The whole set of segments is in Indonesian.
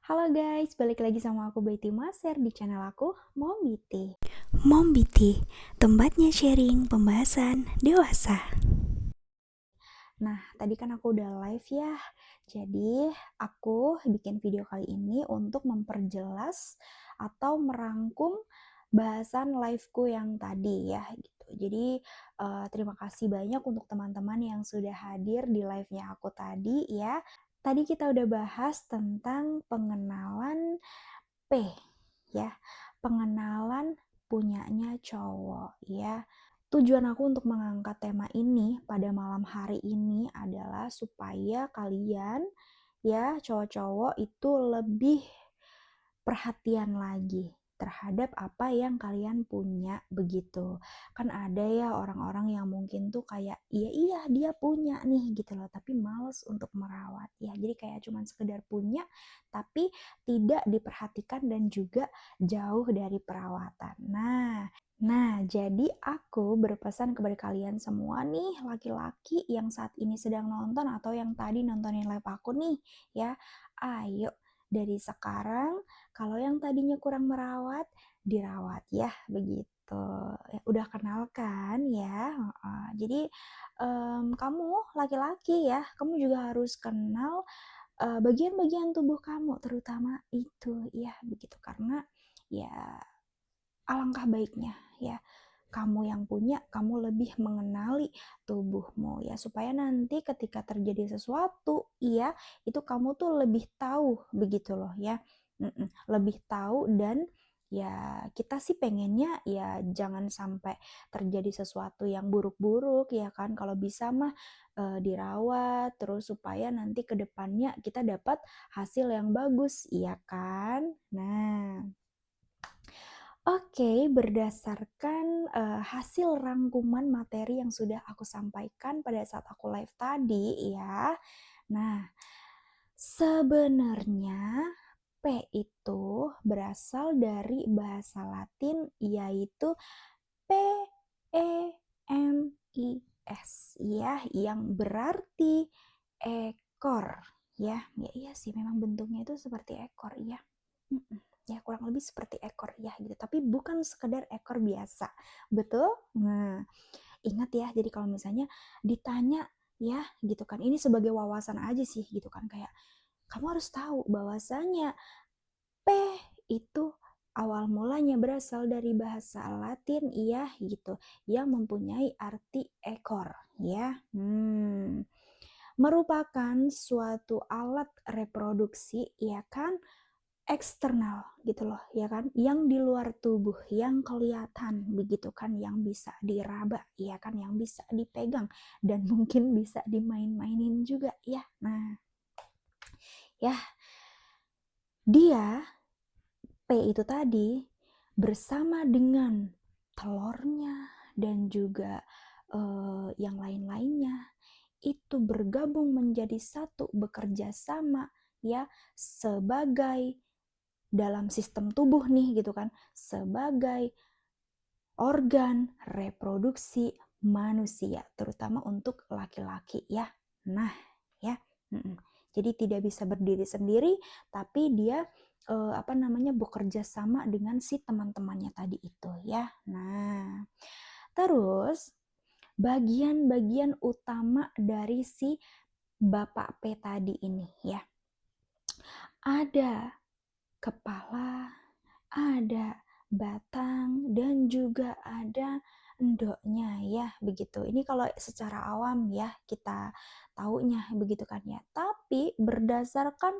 Halo guys, balik lagi sama aku Betty Maser di channel aku Mombiti. Mombiti, tempatnya sharing pembahasan dewasa. Nah, tadi kan aku udah live ya. Jadi, aku bikin video kali ini untuk memperjelas atau merangkum bahasan liveku yang tadi ya gitu. Jadi, terima kasih banyak untuk teman-teman yang sudah hadir di live-nya aku tadi ya. Tadi kita udah bahas tentang pengenalan P ya, pengenalan punyanya cowok ya. Tujuan aku untuk mengangkat tema ini pada malam hari ini adalah supaya kalian ya cowok-cowok itu lebih perhatian lagi terhadap apa yang kalian punya begitu. Kan ada ya orang-orang yang mungkin tuh kayak iya dia punya nih gitu loh, tapi males untuk merawat ya. Jadi kayak cuman sekedar punya tapi tidak diperhatikan dan juga jauh dari perawatan. Nah, jadi aku berpesan kepada kalian semua nih laki-laki yang saat ini sedang nonton atau yang tadi nontonin live aku nih ya. Ayo dari sekarang kalau yang tadinya kurang merawat, dirawat ya, begitu. Ya, udah kenal kan ya? Jadi kamu laki-laki ya, kamu juga harus kenal bagian-bagian tubuh kamu, terutama itu ya, begitu. Karena ya alangkah baiknya ya kamu yang punya, kamu lebih mengenali tubuhmu ya, supaya nanti ketika terjadi sesuatu ya itu kamu tuh lebih tahu begitu loh ya. Lebih tahu dan ya kita sih pengennya ya jangan sampai terjadi sesuatu yang buruk-buruk ya kan, kalau bisa mah dirawat terus supaya nanti kedepannya kita dapat hasil yang bagus iya kan. Nah, oke, berdasarkan hasil rangkuman materi yang sudah aku sampaikan pada saat aku live tadi ya. Nah, sebenarnya P itu berasal dari bahasa Latin yaitu PENIS ya, yang berarti ekor ya. Ya iya sih, memang bentuknya itu seperti ekor ya. Ya kurang lebih seperti ekor ya gitu, tapi bukan sekedar ekor biasa, betul? Nah, ingat ya, jadi kalau misalnya ditanya ya gitu kan, ini sebagai wawasan aja sih gitu kan, kayak kamu harus tahu bahwasanya P itu awal mulanya berasal dari bahasa Latin ya gitu, yang mempunyai arti ekor ya. Merupakan suatu alat reproduksi ya kan, eksternal gitu loh ya kan, yang di luar tubuh, yang kelihatan begitu kan, yang bisa diraba ya kan, yang bisa dipegang dan mungkin bisa dimain-mainin juga ya. Nah ya, dia P itu tadi bersama dengan telurnya dan juga yang lain-lainnya itu bergabung menjadi satu, bekerja sama ya, sebagai dalam sistem tubuh nih gitu kan, sebagai organ reproduksi manusia, terutama untuk laki-laki ya. Nah, ya. Jadi tidak bisa berdiri sendiri, tapi dia bekerja sama dengan si teman-temannya tadi itu ya. Nah, terus bagian-bagian utama dari si Bapak P tadi ini ya. Ada kepala, ada batang, dan juga ada endoknya ya, begitu. Ini kalau secara awam ya kita taunya begitu kan ya. Tapi berdasarkan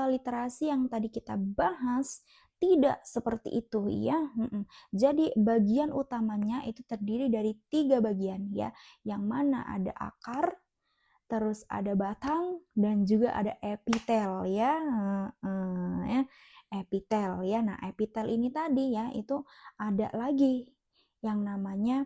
literasi yang tadi kita bahas tidak seperti itu ya. Jadi bagian utamanya itu terdiri dari 3 bagian ya, yang mana ada akar, terus ada batang dan juga ada epitel ya. Ya, epitel ya. Nah, epitel ini tadi ya itu ada lagi yang namanya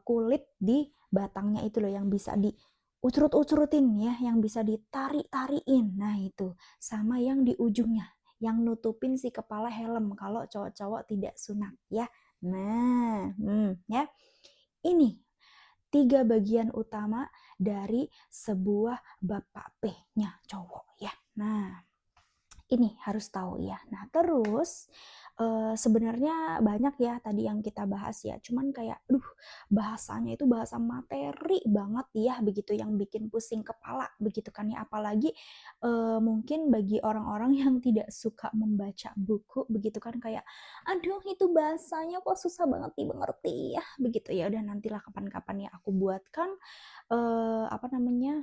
kulit di batangnya itu loh, yang bisa diucrut-ucrutin ya, yang bisa ditarik-tariin. Nah, itu sama yang di ujungnya yang nutupin si kepala helm kalau cowok-cowok tidak sunat ya. Nah, ya. Ini 3 bagian utama dari sebuah bapak P-nya cowok ya. Nah, Ini harus tahu ya. Nah terus, sebenarnya banyak ya tadi yang kita bahas ya, cuman kayak bahasanya itu bahasa materi banget ya begitu, yang bikin pusing kepala begitu kan ya. Apalagi, mungkin bagi orang-orang yang tidak suka membaca buku begitu kan, kayak, "Aduh itu bahasanya kok susah banget dimengerti ya," begitu. Ya udah nantilah kapan-kapan ya aku buatkan, apa namanya,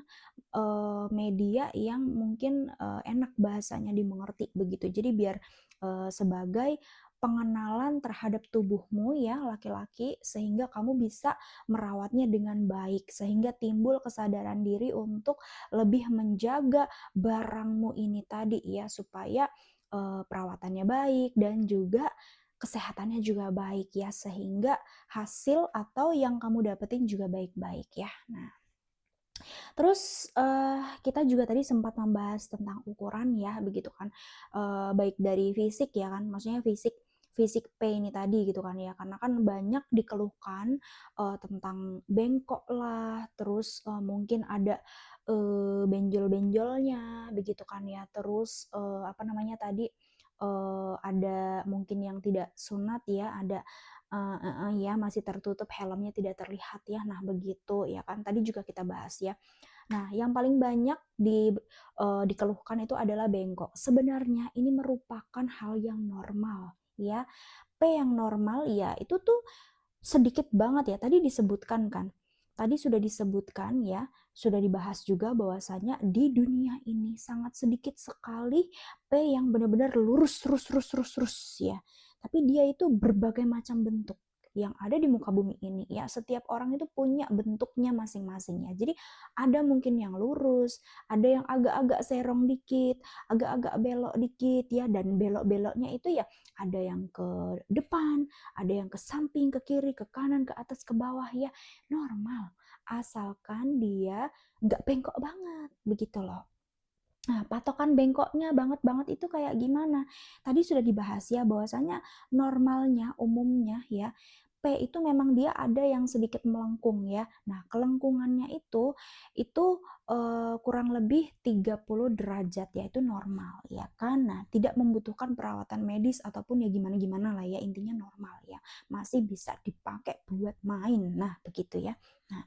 media yang mungkin, enak bahasanya dimengerti begitu. Jadi biar, sebagai pengenalan terhadap tubuhmu ya laki-laki, sehingga kamu bisa merawatnya dengan baik, sehingga timbul kesadaran diri untuk lebih menjaga barangmu ini tadi ya, supaya, perawatannya baik dan juga kesehatannya juga baik ya, sehingga hasil atau yang kamu dapetin juga baik-baik ya. Nah terus, kita juga tadi sempat membahas tentang ukuran ya, begitu kan, baik dari fisik ya kan, maksudnya fisik fisik P ini tadi gitu kan ya, karena kan banyak dikeluhkan, tentang bengkok lah, terus, mungkin ada, benjol-benjolnya begitu kan ya, terus, apa namanya tadi, ada mungkin yang tidak sunat ya, ada ya masih tertutup helmnya tidak terlihat ya, nah begitu ya kan, tadi juga kita bahas ya. Nah, yang paling banyak dikeluhkan itu adalah bengkok. Sebenarnya ini merupakan hal yang normal, ya. P yang normal ya itu tuh sedikit banget ya, tadi disebutkan kan. Tadi sudah disebutkan ya, sudah dibahas juga bahwasanya di dunia ini sangat sedikit sekali P yang benar-benar lurus terus terus terus terus ya. Tapi dia itu berbagai macam bentuk yang ada di muka bumi ini ya. Setiap orang itu punya bentuknya masing-masing ya. Jadi ada mungkin yang lurus, ada yang agak-agak serong dikit, agak-agak belok dikit ya, dan belok-beloknya itu ya ada yang ke depan, ada yang ke samping, ke kiri, ke kanan, ke atas, ke bawah ya, normal. Asalkan dia nggak bengkok banget, begitu loh. Nah, patokan bengkoknya banget-banget itu kayak gimana? Tadi sudah dibahas ya bahwasanya normalnya, umumnya ya, P itu memang dia ada yang sedikit melengkung ya. Nah, kelengkungannya itu kurang lebih 30 derajat ya, itu normal ya kan. Nah, tidak membutuhkan perawatan medis ataupun ya gimana-gimana lah ya, intinya normal ya. Masih bisa dipakai buat main. Nah, begitu ya. Nah,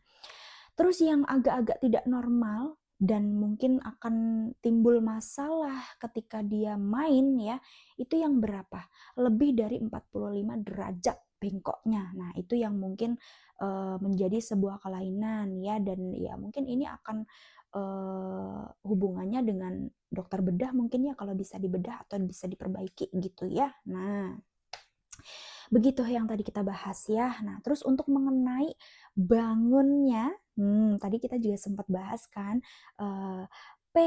terus yang agak-agak tidak normal dan mungkin akan timbul masalah ketika dia main ya, itu yang berapa? Lebih dari 45 derajat bengkoknya. Nah, itu yang mungkin menjadi sebuah kelainan ya, dan ya mungkin ini akan hubungannya dengan dokter bedah mungkin ya, kalau bisa dibedah atau bisa diperbaiki gitu ya. Nah, begitu yang tadi kita bahas ya. Nah, terus untuk mengenai bangunnya, tadi kita juga sempat bahas kan, P,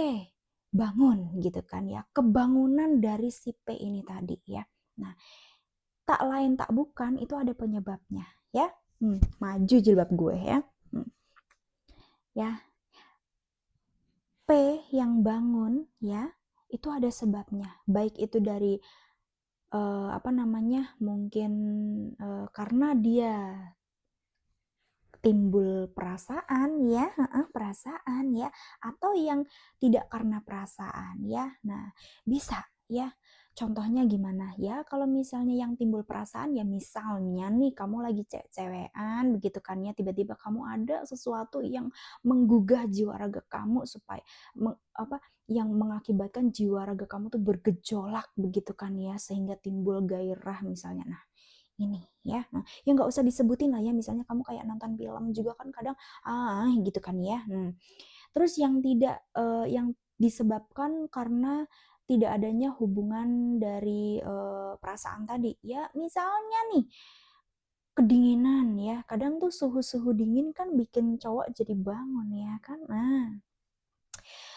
bangun gitu kan ya, kebangunan dari si P ini tadi ya. Nah, tak lain tak bukan itu ada penyebabnya ya. Maju jilbab gue ya. Ya, P yang bangun ya, itu ada sebabnya. Baik itu dari apa namanya, mungkin karena dia timbul perasaan ya, perasaan ya, atau yang tidak karena perasaan ya. Nah, bisa ya. Contohnya gimana ya? Kalau misalnya yang timbul perasaan ya, misalnya nih kamu lagi cewek-cewekan begitu kan ya, tiba-tiba kamu ada sesuatu yang menggugah jiwa raga kamu supaya yang mengakibatkan jiwa raga kamu tuh bergejolak begitu kan ya, sehingga timbul gairah misalnya. Nah, ini ya. Nah, ya nggak usah disebutin lah ya, misalnya kamu kayak nonton film juga kan kadang gitu kan ya. Terus yang tidak yang disebabkan karena tidak adanya hubungan dari perasaan tadi. Ya misalnya nih kedinginan ya. Kadang tuh suhu-suhu dingin kan bikin cowok jadi bangun ya kan. Nah,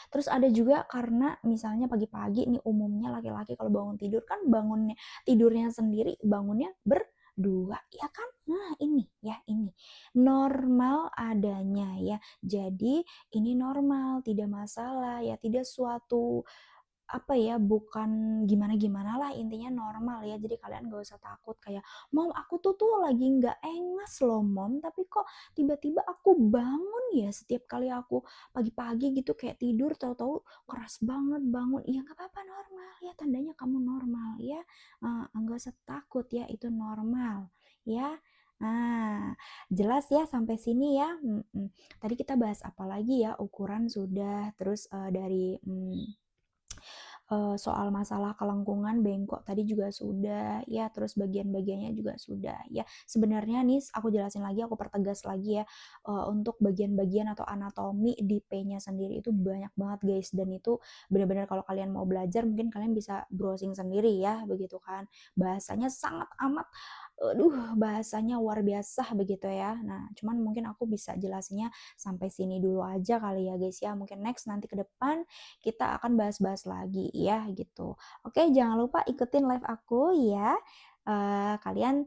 terus ada juga karena misalnya pagi-pagi nih, umumnya laki-laki kalau bangun tidur kan bangunnya tidurnya sendiri, bangunnya berdua ya kan. Nah, ini ya, ini normal adanya ya. Jadi ini normal, tidak masalah ya, tidak suatu apa ya, bukan gimana-gimana lah, intinya normal ya. Jadi kalian gak usah takut kayak, "Mom, aku tuh lagi nggak engas loh Mom, tapi kok tiba-tiba aku bangun ya setiap kali aku pagi-pagi gitu kayak tidur tahu-tahu keras banget bangun." Ya nggak apa-apa, normal ya, tandanya kamu normal ya. Nggak usah takut ya, itu normal ya. Nah, jelas ya sampai sini ya? Tadi kita bahas apa lagi ya? Ukuran sudah, terus dari soal masalah kelengkungan bengkok tadi juga sudah ya, terus bagian-bagiannya juga sudah ya. Sebenarnya nih aku jelasin lagi, aku pertegas lagi ya, untuk bagian-bagian atau anatomi di P-nya sendiri itu banyak banget guys, dan itu benar-benar kalau kalian mau belajar mungkin kalian bisa browsing sendiri ya, begitu kan. Bahasanya sangat amat, bahasanya luar biasa begitu ya. Nah, cuman mungkin aku bisa jelasinnya sampai sini dulu aja kali ya guys ya. Mungkin next nanti ke depan kita akan bahas-bahas lagi ya gitu. Oke, jangan lupa ikutin live aku ya. Kalian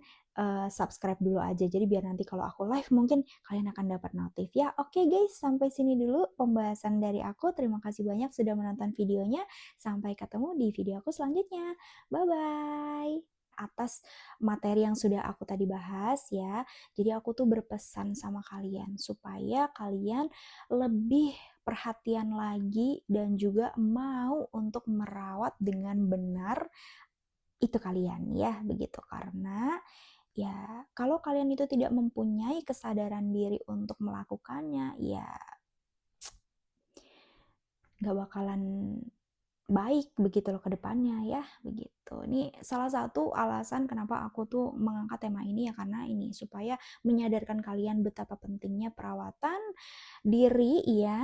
subscribe dulu aja. Jadi biar nanti kalau aku live mungkin kalian akan dapat notif ya. Oke guys, sampai sini dulu pembahasan dari aku. Terima kasih banyak sudah menonton videonya. Sampai ketemu di video aku selanjutnya. Bye bye. Atas materi yang sudah aku tadi bahas ya. Jadi aku tuh berpesan sama kalian supaya kalian lebih perhatian lagi dan juga mau untuk merawat dengan benar itu kalian ya, begitu. Karena ya kalau kalian itu tidak mempunyai kesadaran diri untuk melakukannya, ya nggak bakalan baik begitu loh ke depannya ya, begitu. Ini salah satu alasan kenapa aku tuh mengangkat tema ini ya, karena ini supaya menyadarkan kalian betapa pentingnya perawatan diri ya,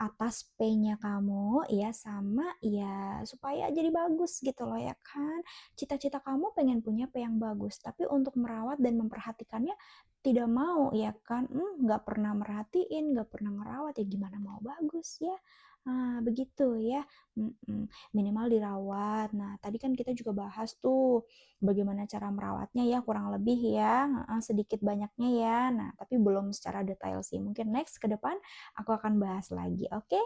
atas P-nya kamu ya, sama ya supaya jadi bagus gitu loh ya kan. Cita-cita kamu pengen punya P yang bagus, tapi untuk merawat dan memperhatikannya tidak mau ya kan, nggak pernah merhatiin, nggak pernah ngerawat, ya gimana mau bagus ya. Begitu ya, minimal dirawat. Nah, tadi kan kita juga bahas tuh bagaimana cara merawatnya ya, kurang lebih ya, sedikit banyaknya ya. Nah, tapi belum secara detail sih. Mungkin next ke depan aku akan bahas lagi, oke?